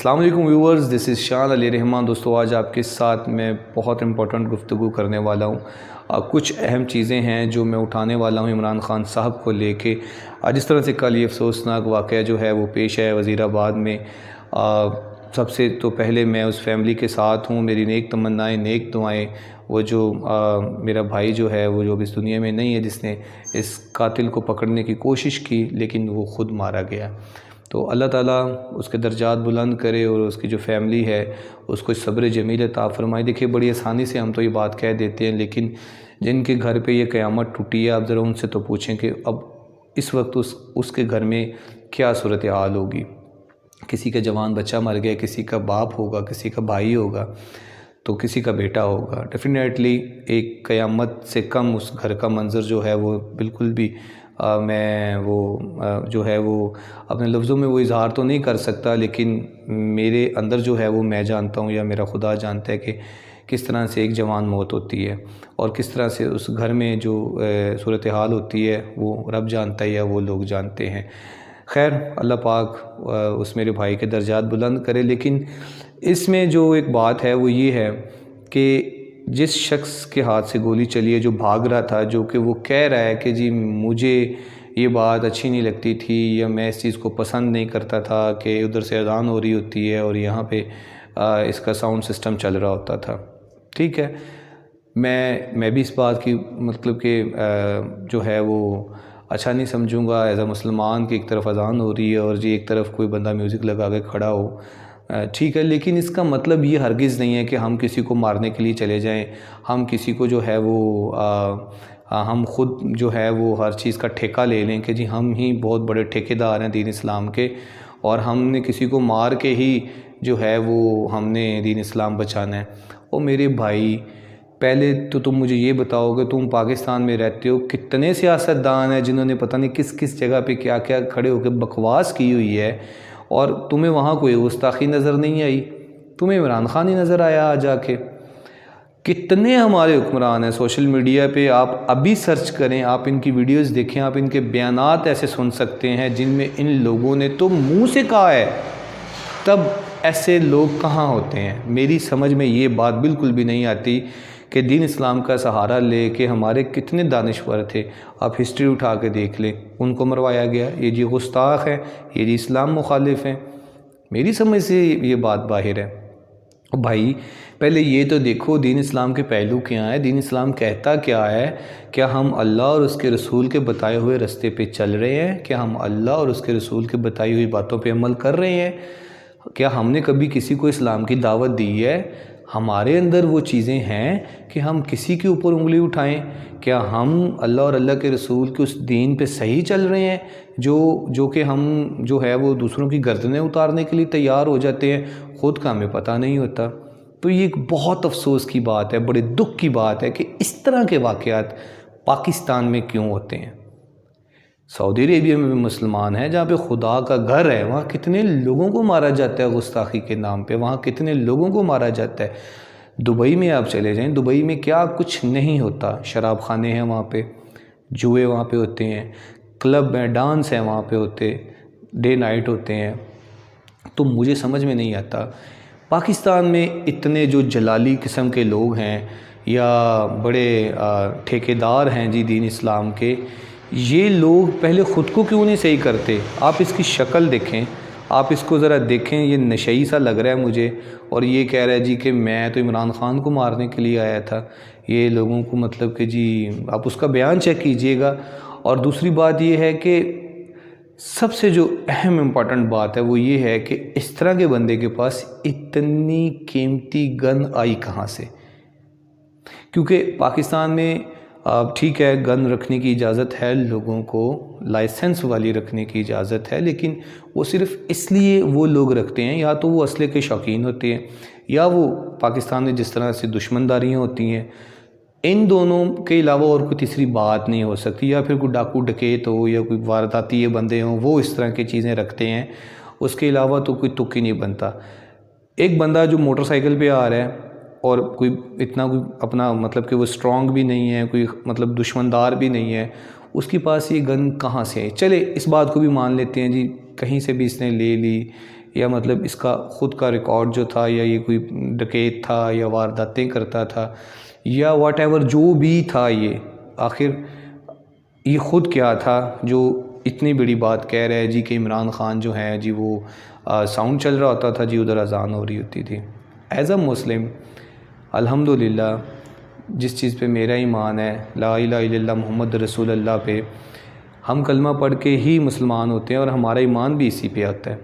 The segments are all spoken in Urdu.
السلام علیکم ویورز، دس از شان علی رحمان۔ دوستو آج آپ کے ساتھ میں بہت امپورٹنٹ گفتگو کرنے والا ہوں۔ کچھ اہم چیزیں ہیں جو میں اٹھانے والا ہوں عمران خان صاحب کو لے کے۔ جس طرح سے کل یہ افسوسناک واقعہ جو ہے وہ پیش ہے وزیر آباد میں، سب سے تو پہلے میں اس فیملی کے ساتھ ہوں، میری نیک تمنائیں، نیک دعائیں۔ وہ جو میرا بھائی جو ہے وہ جو اب اس دنیا میں نہیں ہے، جس نے اس قاتل کو پکڑنے کی کوشش کی لیکن وہ خود مارا گیا، تو اللہ تعالیٰ اس کے درجات بلند کرے اور اس کی جو فیملی ہے اس کو صبر جمیل عطا فرمائے۔ دیکھیے بڑی آسانی سے ہم تو یہ بات کہہ دیتے ہیں، لیکن جن کے گھر پہ یہ قیامت ٹوٹی ہے آپ ذرا ان سے تو پوچھیں کہ اب اس وقت اس کے گھر میں کیا صورتحال ہوگی۔ کسی کا جوان بچہ مر گیا، کسی کا باپ ہوگا، کسی کا بھائی ہوگا، تو کسی کا بیٹا ہوگا۔ ڈیفینیٹلی ایک قیامت سے کم اس گھر کا منظر جو ہے وہ بالکل بھی میں وہ جو ہے وہ اپنے لفظوں میں وہ اظہار تو نہیں کر سکتا، لیکن میرے اندر جو ہے وہ میں جانتا ہوں یا میرا خدا جانتا ہے کہ کس طرح سے ایک جوان موت ہوتی ہے اور کس طرح سے اس گھر میں جو صورتحال ہوتی ہے وہ رب جانتا ہے یا وہ لوگ جانتے ہیں۔ خیر، اللہ پاک اس میرے بھائی کے درجات بلند کرے۔ لیکن اس میں جو ایک بات ہے وہ یہ ہے کہ جس شخص کے ہاتھ سے گولی چلی ہے، جو بھاگ رہا تھا، جو کہ وہ کہہ رہا ہے کہ جی مجھے یہ بات اچھی نہیں لگتی تھی یا میں اس چیز کو پسند نہیں کرتا تھا کہ ادھر سے اذان ہو رہی ہوتی ہے اور یہاں پہ اس کا ساؤنڈ سسٹم چل رہا ہوتا تھا، ٹھیک ہے، میں بھی اس بات کی مطلب کہ جو ہے وہ اچھا نہیں سمجھوں گا ایز اے مسلمان کہ ایک طرف اذان ہو رہی ہے اور جی ایک طرف کوئی بندہ میوزک لگا کے کھڑا ہو، ٹھیک ہے، لیکن اس کا مطلب یہ ہرگز نہیں ہے کہ ہم کسی کو مارنے کے لیے چلے جائیں، ہم کسی کو جو ہے وہ ہم خود جو ہے وہ ہر چیز کا ٹھیکہ لے لیں کہ جی ہم ہی بہت بڑے ٹھیکیدار ہیں دین اسلام کے اور ہم نے کسی کو مار کے ہی جو ہے وہ ہم نے دین اسلام بچانا ہے۔ اور میرے بھائی، پہلے تو تم مجھے یہ بتاؤ کہ تم پاکستان میں رہتے ہو، کتنے سیاستدان ہیں جنہوں نے پتہ نہیں کس کس جگہ پہ کیا کیا کھڑے ہو کے بکواس کی ہوئی ہے، اور تمہیں وہاں کوئی گستاخی نظر نہیں آئی، تمہیں عمران خان ہی نظر آیا آ جا کے۔ کتنے ہمارے حکمران ہیں سوشل میڈیا پہ، آپ ابھی سرچ کریں، آپ ان کی ویڈیوز دیکھیں، آپ ان کے بیانات ایسے سن سکتے ہیں جن میں ان لوگوں نے تو منہ سے کہا ہے، تب ایسے لوگ کہاں ہوتے ہیں؟ میری سمجھ میں یہ بات بالکل بھی نہیں آتی کہ دین اسلام کا سہارا لے کے ہمارے کتنے دانشور تھے، آپ ہسٹری اٹھا کے دیکھ لیں، ان کو مروایا گیا، یہ جی گستاخ ہیں، یہ جی اسلام مخالف ہیں۔ میری سمجھ سے یہ بات باہر ہے۔ بھائی پہلے یہ تو دیکھو دین اسلام کے پہلو کیا ہے، دین اسلام کہتا کیا ہے، کیا ہم اللہ اور اس کے رسول کے بتائے ہوئے رستے پہ چل رہے ہیں؟ کیا ہم اللہ اور اس کے رسول کے بتائی ہوئی باتوں پہ عمل کر رہے ہیں؟ کیا ہم نے کبھی کسی کو اسلام کی دعوت دی ہے؟ ہمارے اندر وہ چیزیں ہیں کہ ہم کسی کے اوپر انگلی اٹھائیں؟ کیا ہم اللہ اور اللہ کے رسول کے اس دین پہ صحیح چل رہے ہیں جو کہ ہم جو ہے وہ دوسروں کی گردنیں اتارنے کے لیے تیار ہو جاتے ہیں، خود کا ہمیں پتہ نہیں ہوتا؟ تو یہ ایک بہت افسوس کی بات ہے، بڑے دکھ کی بات ہے کہ اس طرح کے واقعات پاکستان میں کیوں ہوتے ہیں۔ سعودی عربیہ میں بھی مسلمان ہیں جہاں پہ خدا کا گھر ہے، وہاں کتنے لوگوں کو مارا جاتا ہے گستاخی کے نام پہ، وہاں کتنے لوگوں کو مارا جاتا ہے۔ دبئی میں آپ چلے جائیں، دبئی میں کیا کچھ نہیں ہوتا، شراب خانے ہیں وہاں پہ، جوئے وہاں پہ ہوتے ہیں، کلب ہیں، ڈانس ہیں وہاں پہ ہوتے، ڈے نائٹ ہوتے ہیں۔ تو مجھے سمجھ میں نہیں آتا پاکستان میں اتنے جو جلالی قسم کے لوگ ہیں یا بڑے ٹھیکیدار ہیں جی دین اسلام کے، یہ لوگ پہلے خود کو کیوں نہیں صحیح کرتے؟ آپ اس کی شکل دیکھیں، آپ اس کو ذرا دیکھیں، یہ نشئی سا لگ رہا ہے مجھے، اور یہ کہہ رہا ہے جی کہ میں تو عمران خان کو مارنے کے لیے آیا تھا۔ یہ لوگوں کو مطلب کہ جی آپ اس کا بیان چیک کیجئے گا۔ اور دوسری بات یہ ہے کہ سب سے جو اہم امپورٹنٹ بات ہے وہ یہ ہے کہ اس طرح کے بندے کے پاس اتنی قیمتی گن آئی کہاں سے؟ کیونکہ پاکستان میں ٹھیک ہے گن رکھنے کی اجازت ہے لوگوں کو، لائسنس والی رکھنے کی اجازت ہے، لیکن وہ صرف اس لیے وہ لوگ رکھتے ہیں یا تو وہ اسلحے کے شوقین ہوتے ہیں یا وہ پاکستان میں جس طرح سے دشمنداریاں ہوتی ہیں، ان دونوں کے علاوہ اور کوئی تیسری بات نہیں ہو سکتی، یا پھر کوئی ڈاکو ڈکیت ہو یا کوئی وارداتی بندے ہوں وہ اس طرح کی چیزیں رکھتے ہیں، اس کے علاوہ تو کوئی تک ہی نہیں بنتا۔ ایک بندہ جو موٹر سائیکل پہ آ رہا ہے اور کوئی اتنا کوئی اپنا مطلب کہ وہ اسٹرانگ بھی نہیں ہے، کوئی مطلب دشمندار بھی نہیں ہے، اس کے پاس یہ گن کہاں سے ہے؟ چلے اس بات کو بھی مان لیتے ہیں جی کہیں سے بھی اس نے لے لی یا مطلب اس کا خود کا ریکارڈ جو تھا، یا یہ کوئی ڈکیت تھا یا وارداتیں کرتا تھا یا واٹ ایور جو بھی تھا، یہ آخر یہ خود کیا تھا جو اتنی بڑی بات کہہ رہا ہے جی کہ عمران خان جو ہے جی وہ ساؤنڈ چل رہا ہوتا تھا جی، ادھر اذان ہو رہی ہوتی تھی۔ ایز اے مسلم الحمدللہ جس چیز پہ میرا ایمان ہے، لا الہ الا اللہ محمد رسول اللہ پہ، ہم کلمہ پڑھ کے ہی مسلمان ہوتے ہیں اور ہمارا ایمان بھی اسی پہ آتا ہے۔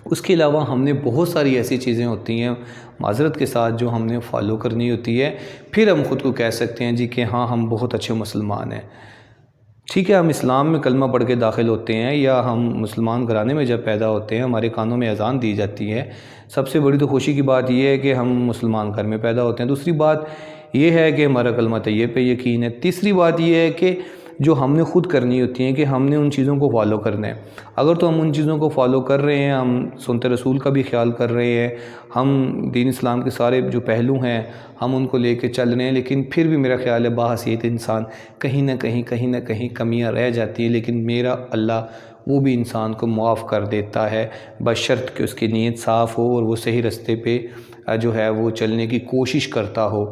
اس کے علاوہ ہم نے بہت ساری ایسی چیزیں ہوتی ہیں معذرت کے ساتھ جو ہم نے فالو کرنی ہوتی ہے، پھر ہم خود کو کہہ سکتے ہیں جی کہ ہاں ہم بہت اچھے مسلمان ہیں۔ ٹھیک ہے، ہم اسلام میں کلمہ پڑھ کے داخل ہوتے ہیں یا ہم مسلمان گھرانے میں جب پیدا ہوتے ہیں، ہمارے کانوں میں اذان دی جاتی ہے، سب سے بڑی تو خوشی کی بات یہ ہے کہ ہم مسلمان گھر میں پیدا ہوتے ہیں۔ دوسری بات یہ ہے کہ ہمارا کلمہ طیب پہ یقین ہے۔ تیسری بات یہ ہے کہ جو ہم نے خود کرنی ہوتی ہیں کہ ہم نے ان چیزوں کو فالو کرنا ہے۔ اگر تو ہم ان چیزوں کو فالو کر رہے ہیں، ہم سنت رسول کا بھی خیال کر رہے ہیں، ہم دین اسلام کے سارے جو پہلو ہیں ہم ان کو لے کے چل رہے ہیں، لیکن پھر بھی میرا خیال ہے باحثیت انسان کہیں نہ کہیں کمیاں رہ جاتی ہیں، لیکن میرا اللہ وہ بھی انسان کو معاف کر دیتا ہے بشرط کہ اس کی نیت صاف ہو اور وہ صحیح رستے پہ جو ہے وہ چلنے کی کوشش کرتا ہو۔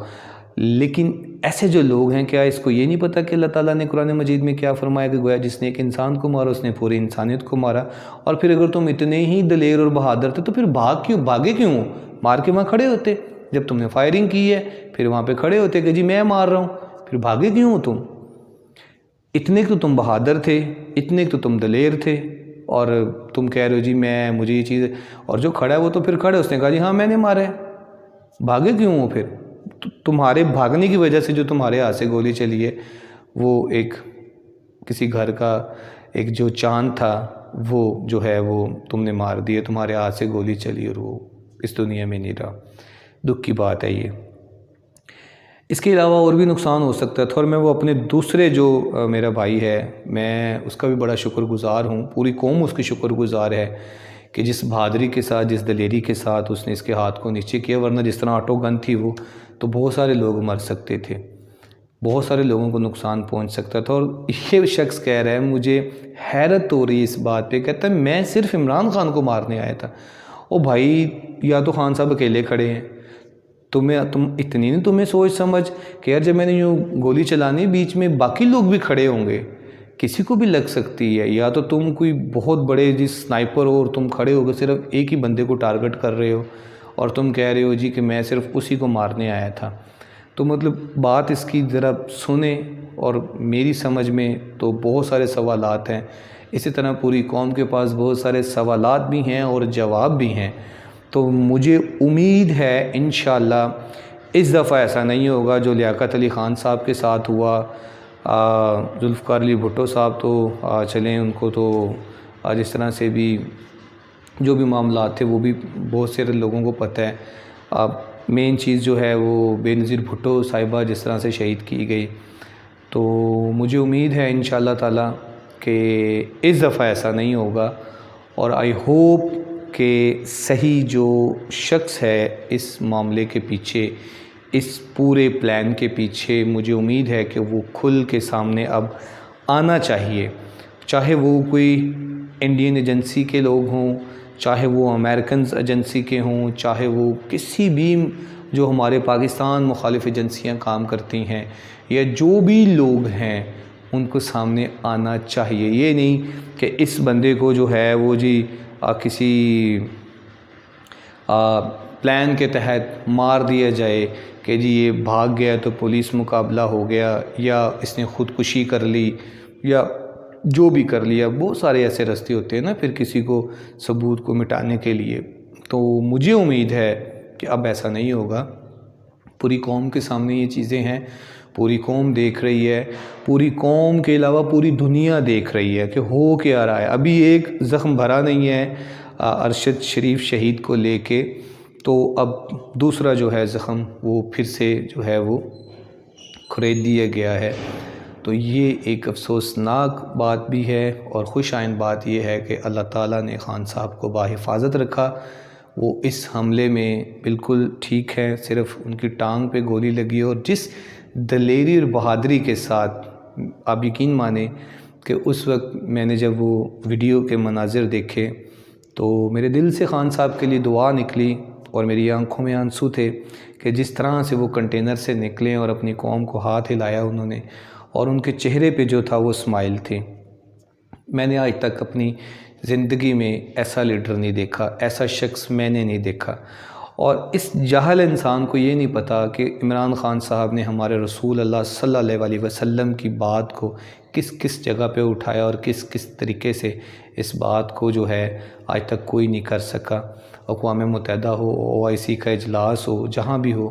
لیکن ایسے جو لوگ ہیں، کیا اس کو یہ نہیں پتہ کہ اللہ تعالیٰ نے قرآن مجید میں کیا فرمایا کہ گویا جس نے ایک انسان کو مارا اس نے پوری انسانیت کو مارا؟ اور پھر اگر تم اتنے ہی دلیر اور بہادر تھے تو پھر بھاگے کیوں ہو؟ مار کے وہاں کھڑے ہوتے، جب تم نے فائرنگ کی ہے پھر وہاں پہ کھڑے ہوتے کہ جی میں مار رہا ہوں، پھر بھاگے کیوں ہو تم؟ اتنے تو تم بہادر تھے، اتنے تو تم دلیر تھے، اور تم کہہ رہے ہو جی مجھے یہ چیز، اور جو کھڑا ہے وہ تو پھر کھڑے، اس نے کہا جی ہاں میں نے مارا ہے۔ بھاگے کیوں ہو پھر؟ تمہارے بھاگنے کی وجہ سے جو تمہارے ہاتھ سے گولی چلی ہے وہ ایک کسی گھر کا ایک جو چاند تھا وہ جو ہے وہ تم نے مار دیا، تمہارے ہاتھ سے گولی چلی اور وہ اس دنیا میں نہیں رہا۔ دکھ کی بات ہے یہ۔ اس کے علاوہ اور بھی نقصان ہو سکتا تھا، اور میں وہ اپنے دوسرے جو میرا بھائی ہے میں اس کا بھی بڑا شکر گزار ہوں، پوری قوم اس کی شکر گزار ہے کہ جس بہادری کے ساتھ، جس دلیری کے ساتھ اس نے اس کے ہاتھ کو نیچے کیا، ورنہ جس طرح آٹو گن تھی وہ تو بہت سارے لوگ مر سکتے تھے، بہت سارے لوگوں کو نقصان پہنچ سکتا تھا۔ اور یہ شخص کہہ رہا ہے، مجھے حیرت ہو رہی ہے اس بات پہ، کہتا ہے میں صرف عمران خان کو مارنے آیا تھا۔ او بھائی، یا تو خان صاحب اکیلے کھڑے ہیں، تم اتنی نہیں تمہیں سوچ سمجھ کہ یار جب میں نے یوں گولی چلانی بیچ میں باقی لوگ بھی کھڑے ہوں گے، کسی کو بھی لگ سکتی ہے، یا تو تم کوئی بہت بڑے جی سنائپر ہو اور تم کھڑے ہو کے صرف ایک ہی بندے کو ٹارگٹ کر رہے ہو اور تم کہہ رہے ہو جی کہ میں صرف اسی کو مارنے آیا تھا۔ تو مطلب بات اس کی ذرا سنیں، اور میری سمجھ میں تو بہت سارے سوالات ہیں، اسی طرح پوری قوم کے پاس بہت سارے سوالات بھی ہیں اور جواب بھی ہیں۔ تو مجھے امید ہے انشاءاللہ اس دفعہ ایسا نہیں ہوگا جو لیاقت علی خان صاحب کے ساتھ ہوا۔ ذوالفقار علی بھٹو صاحب تو چلیں، ان کو تو جس طرح سے بھی جو بھی معاملات تھے وہ بھی بہت سے لوگوں کو پتہ ہے۔ مین چیز جو ہے وہ بے نظیر بھٹو صاحبہ جس طرح سے شہید کی گئی، تو مجھے امید ہے انشاءاللہ تعالیٰ کہ اس دفعہ ایسا نہیں ہوگا، اور آئی ہوپ کہ صحیح جو شخص ہے اس معاملے کے پیچھے، اس پورے پلان کے پیچھے، مجھے امید ہے کہ وہ کھل کے سامنے اب آنا چاہیے، چاہے وہ کوئی انڈین ایجنسی کے لوگ ہوں، چاہے وہ امریکنز ایجنسی کے ہوں، چاہے وہ کسی بھی جو ہمارے پاکستان مخالف ایجنسیاں کام کرتی ہیں، یا جو بھی لوگ ہیں ان کو سامنے آنا چاہیے۔ یہ نہیں کہ اس بندے کو جو ہے وہ جی کسی پلان کے تحت مار دیا جائے کہ جی یہ بھاگ گیا تو پولیس مقابلہ ہو گیا، یا اس نے خودکشی کر لی، یا جو بھی کر لیا۔ بہت سارے ایسے راستے ہوتے ہیں نا پھر کسی کو ثبوت کو مٹانے کے لیے۔ تو مجھے امید ہے کہ اب ایسا نہیں ہوگا۔ پوری قوم کے سامنے یہ چیزیں ہیں، پوری قوم دیکھ رہی ہے، پوری قوم کے علاوہ پوری دنیا دیکھ رہی ہے کہ ہو کیا رہا ہے۔ ابھی ایک زخم بھرا نہیں ہے ارشد شریف شہید کو لے کے، تو اب دوسرا جو ہے زخم وہ پھر سے جو ہے وہ کھرید دیا گیا ہے۔ تو یہ ایک افسوسناک بات بھی ہے، اور خوش آئند بات یہ ہے کہ اللہ تعالیٰ نے خان صاحب کو باحفاظت رکھا۔ وہ اس حملے میں بالکل ٹھیک ہے، صرف ان کی ٹانگ پہ گولی لگی، اور جس دلیری اور بہادری کے ساتھ آپ یقین مانیں کہ اس وقت میں نے جب وہ ویڈیو کے مناظر دیکھے تو میرے دل سے خان صاحب کے لیے دعا نکلی اور میری آنکھوں میں آنسو تھے کہ جس طرح سے وہ کنٹینر سے نکلیں اور اپنی قوم کو ہاتھ ہلایا انہوں نے، اور ان کے چہرے پہ جو تھا وہ اسمائل تھی۔ میں نے آج تک اپنی زندگی میں ایسا لیڈر نہیں دیکھا، ایسا شخص میں نے نہیں دیکھا۔ اور اس جاہل انسان کو یہ نہیں پتہ کہ عمران خان صاحب نے ہمارے رسول اللہ صلی اللہ علیہ وسلم کی بات کو کس کس جگہ پہ اٹھایا اور کس کس طریقے سے اس بات کو جو ہے آج تک کوئی نہیں کر سکا۔ اقوام متحدہ ہو، OIC کا اجلاس ہو، جہاں بھی ہو،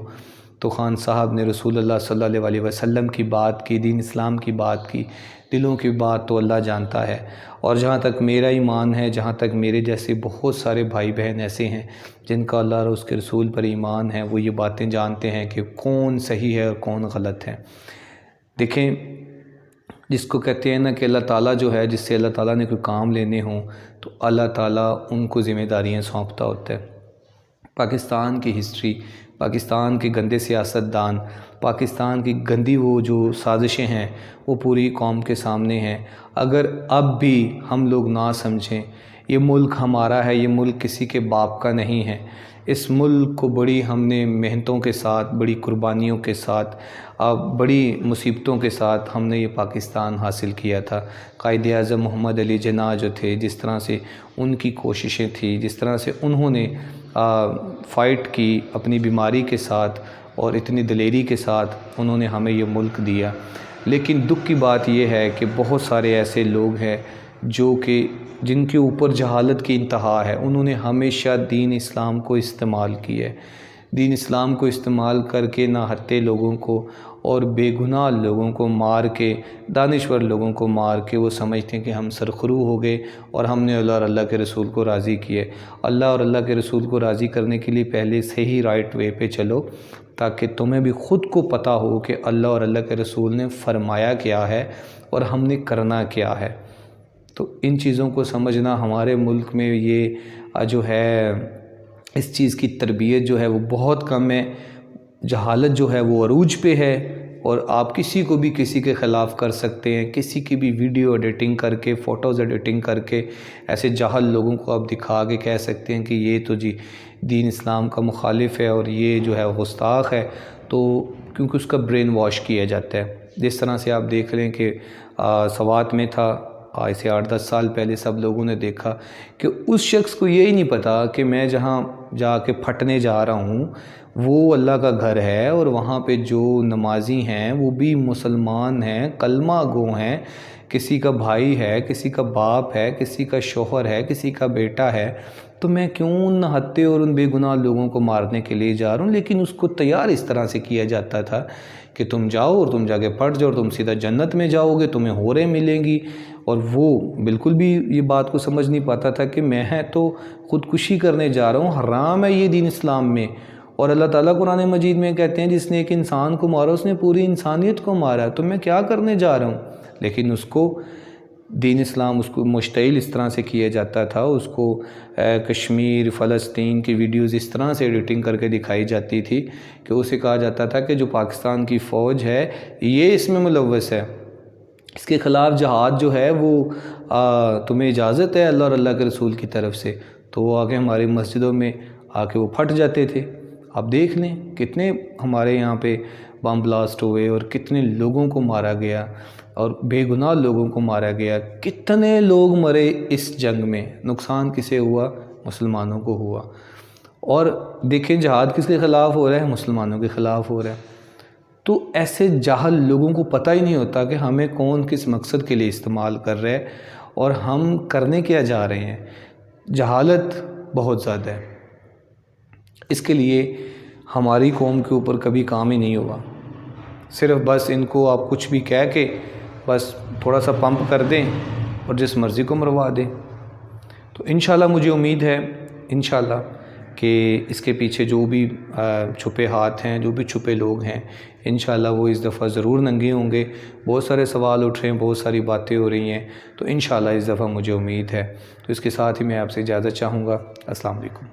تو خان صاحب نے رسول اللہ صلی اللہ علیہ وسلم کی بات کی، دین اسلام کی بات کی۔ دلوں کی بات تو اللہ جانتا ہے، اور جہاں تک میرا ایمان ہے، جہاں تک میرے جیسے بہت سارے بھائی بہن ایسے ہیں جن کا اللہ اور اس کے رسول پر ایمان ہے، وہ یہ باتیں جانتے ہیں کہ کون صحیح ہے اور کون غلط ہے۔ دیکھیں، جس کو کہتے ہیں نا کہ اللہ تعالیٰ جو ہے، جس سے اللہ تعالیٰ نے کوئی کام لینے ہوں تو اللہ تعالیٰ ان کو ذمہ داریاں سونپتا ہوتا ہے۔ پاکستان کی ہسٹری، پاکستان کے گندے سیاستدان، پاکستان کی گندی وہ جو سازشیں ہیں وہ پوری قوم کے سامنے ہیں۔ اگر اب بھی ہم لوگ نہ سمجھیں یہ ملک ہمارا ہے، یہ ملک کسی کے باپ کا نہیں ہے، اس ملک کو بڑی ہم نے محنتوں کے ساتھ، بڑی قربانیوں کے ساتھ، بڑی مصیبتوں کے ساتھ ہم نے یہ پاکستان حاصل کیا تھا۔ قائد اعظم محمد علی جناح جو تھے، جس طرح سے ان کی کوششیں تھیں، جس طرح سے انہوں نے فائٹ کی اپنی بیماری کے ساتھ اور اتنی دلیری کے ساتھ انہوں نے ہمیں یہ ملک دیا۔ لیکن دکھ کی بات یہ ہے کہ بہت سارے ایسے لوگ ہیں جو کہ جن کے اوپر جہالت کی انتہا ہے، انہوں نے ہمیشہ دین اسلام کو استعمال کیا ہے۔ دین اسلام کو استعمال کر کے ناحتے لوگوں کو اور بے گناہ لوگوں کو مار کے، دانشور لوگوں کو مار کے وہ سمجھتے ہیں کہ ہم سرخرو ہو گئے اور ہم نے اللہ اور اللہ کے رسول کو راضی کیے۔ اللہ اور اللہ کے رسول کو راضی کرنے کے لیے پہلے صحیح رائٹ وے پہ چلو، تاکہ تمہیں بھی خود کو پتہ ہو کہ اللہ اور اللہ کے رسول نے فرمایا کیا ہے اور ہم نے کرنا کیا ہے۔ تو ان چیزوں کو سمجھنا ہمارے ملک میں یہ جو ہے اس چیز کی تربیت جو ہے وہ بہت کم ہے۔ جہالت جو ہے وہ عروج پہ ہے، اور آپ کسی کو بھی کسی کے خلاف کر سکتے ہیں، کسی کی بھی ویڈیو ایڈیٹنگ کر کے، فوٹوز ایڈیٹنگ کر کے ایسے جاہل لوگوں کو آپ دکھا کے کہہ سکتے ہیں کہ یہ تو جی دین اسلام کا مخالف ہے اور یہ جو ہے گستاخ ہے، تو کیونکہ اس کا برین واش کیا جاتا ہے۔ جس طرح سے آپ دیکھ لیں کہ سوات میں تھا، آج سے 8-10 سال پہلے سب لوگوں نے دیکھا کہ اس شخص کو یہی نہیں پتہ کہ میں جہاں جا کے پھٹنے جا رہا ہوں وہ اللہ کا گھر ہے، اور وہاں پہ جو نمازی ہیں وہ بھی مسلمان ہیں، کلمہ گو ہیں، کسی کا بھائی ہے، کسی کا باپ ہے، کسی کا شوہر ہے، کسی کا بیٹا ہے، تو میں کیوں ان نہتے اور ان بے گناہ لوگوں کو مارنے کے لیے جا رہا ہوں؟ لیکن اس کو تیار اس طرح سے کیا جاتا تھا کہ تم جاؤ اور تم جا کے پڑھ جاؤ اور تم سیدھا جنت میں جاؤ گے، تمہیں حوریں ملیں گی۔ اور وہ بالکل بھی یہ بات کو سمجھ نہیں پاتا تھا کہ میں تو خودکشی کرنے جا رہا ہوں، حرام ہے یہ دین اسلام میں، اور اللہ تعالیٰ قرآن مجید میں کہتے ہیں جس نے ایک انسان کو مارا اس نے پوری انسانیت کو مارا، تو میں کیا کرنے جا رہا ہوں؟ لیکن اس کو دین اسلام اس کو مشتعل اس طرح سے کیا جاتا تھا، اس کو کشمیر، فلسطین کی ویڈیوز اس طرح سے ایڈیٹنگ کر کے دکھائی جاتی تھی کہ اسے کہا جاتا تھا کہ جو پاکستان کی فوج ہے یہ اس میں ملوث ہے، اس کے خلاف جہاد جو ہے وہ تمہیں اجازت ہے اللہ اور اللہ کے رسول کی طرف سے۔ تو وہ آگے ہماری مسجدوں میں آ کے وہ پھٹ جاتے تھے۔ آپ دیکھ لیں کتنے ہمارے یہاں پہ بم بلاسٹ ہوئے اور کتنے لوگوں کو مارا گیا اور بے گناہ لوگوں کو مارا گیا، کتنے لوگ مرے اس جنگ میں، نقصان کسے ہوا؟ مسلمانوں کو ہوا۔ اور دیکھیں جہاد کس کے خلاف ہو رہا ہے؟ مسلمانوں کے خلاف ہو رہا ہے۔ تو ایسے جاہل لوگوں کو پتہ ہی نہیں ہوتا کہ ہمیں کون کس مقصد کے لیے استعمال کر رہے ہیں اور ہم کرنے کیا جا رہے ہیں۔ جہالت بہت زیادہ ہے، اس کے لیے ہماری قوم کے اوپر کبھی کام ہی نہیں ہوا۔ صرف بس ان کو آپ کچھ بھی کہہ کے بس تھوڑا سا پمپ کر دیں اور جس مرضی کو مروا دیں۔ تو انشاءاللہ مجھے امید ہے انشاءاللہ کہ اس کے پیچھے جو بھی چھپے ہاتھ ہیں، جو بھی چھپے لوگ ہیں، انشاءاللہ وہ اس دفعہ ضرور ننگے ہوں گے۔ بہت سارے سوال اٹھ رہے ہیں، بہت ساری باتیں ہو رہی ہیں، تو انشاءاللہ اس دفعہ مجھے امید ہے۔ تو اس کے ساتھ ہی میں آپ سے اجازت چاہوں گا۔ السلام علیکم۔